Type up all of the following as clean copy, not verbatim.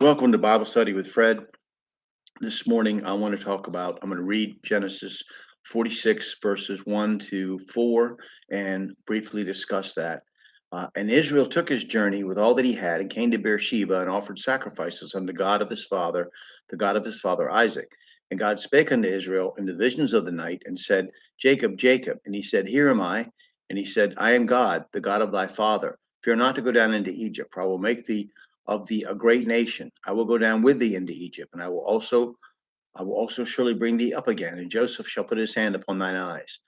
Welcome to Bible Study with Fred. This morning, I'm going to read Genesis 46, verses 1 to 4, and briefly discuss that. And Israel took his journey with all that he had and came to Beersheba and offered sacrifices unto God of his father, the God of his father Isaac. And God spake unto Israel in the visions of the night and said, Jacob, Jacob. And he said, Here am I. And he said, I am God, the God of thy father. Fear not to go down into Egypt, for I will make thee of thee a great nation. I will go down with thee into Egypt, and I will also surely bring thee up again, and Joseph shall put his hand upon thine eyes.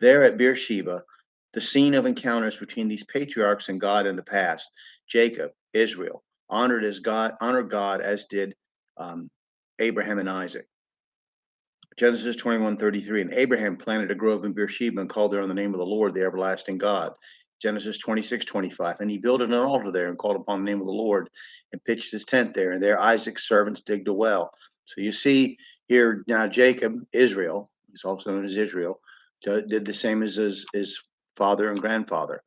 There at Beersheba, the scene of encounters between these patriarchs and God in the past, Jacob, Israel, honored God as did um, Abraham and Isaac. Genesis 21:33, and Abraham planted a grove in Beersheba and called there on the name of the Lord, the everlasting God. Genesis 26:25, and he built an altar there and called upon the name of the Lord and pitched his tent there. And there Isaac's servants digged a well. So you see here now Jacob, Israel, he's also known as Israel, did the same as his father and grandfather.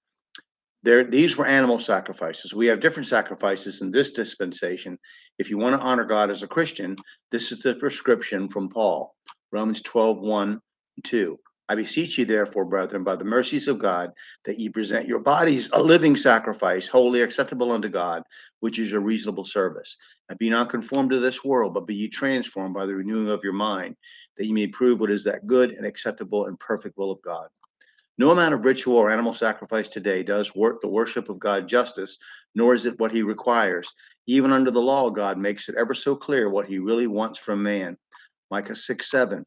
These were animal sacrifices. We have different sacrifices in this dispensation. If you want to honor God as a Christian, this is the prescription from Paul. Romans 12:1 and 2. I beseech you, therefore, brethren, by the mercies of God, that ye present your bodies a living sacrifice, wholly acceptable unto God, which is your reasonable service. And be not conformed to this world, but be ye transformed by the renewing of your mind, that ye may prove what is that good and acceptable and perfect will of God. No amount of ritual or animal sacrifice today does work the worship of God justice, nor is it what he requires. Even under the law, God makes it ever so clear what he really wants from man. Micah 6:7.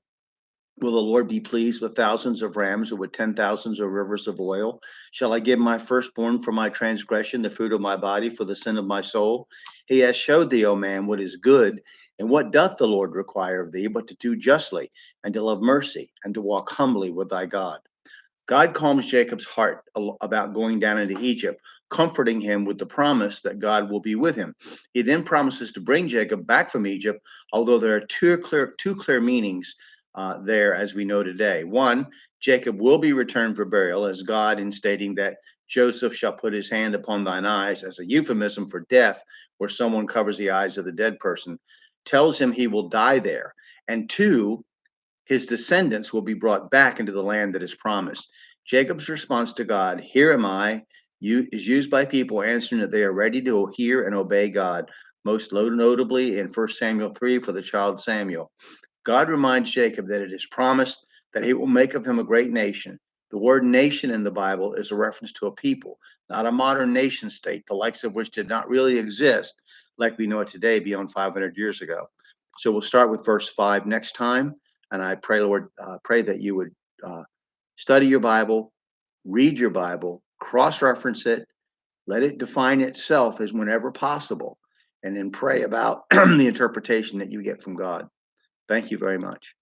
Will the Lord be pleased with thousands of rams or with 10,000s of rivers of oil? Shall I give my firstborn for my transgression, the fruit of my body for the sin of my soul? He has showed thee, O man, what is good, and what doth the Lord require of thee, but to do justly, and to love mercy, and to walk humbly with thy God. God calms Jacob's heart about going down into Egypt, comforting him with the promise that God will be with him. He then promises to bring Jacob back from Egypt, although there are two clear meanings there, as we know today. One, Jacob will be returned for burial, as God, in stating that Joseph shall put his hand upon thine eyes, as a euphemism for death, where someone covers the eyes of the dead person, tells him he will die there. And two, his descendants will be brought back into the land that is promised. Jacob's response to God, Here am I, is used by people answering that they are ready to hear and obey God, most notably in 1 Samuel 3 for the child Samuel. God reminds Jacob that it is promised that he will make of him a great nation. The word nation in the Bible is a reference to a people, not a modern nation state, the likes of which did not really exist like we know it today beyond 500 years ago. So we'll start with verse 5 next time. And I pray, Lord, pray that you would study your Bible, read your Bible, cross reference it, let it define itself as whenever possible, and then pray about the interpretation that you get from God. Thank you very much.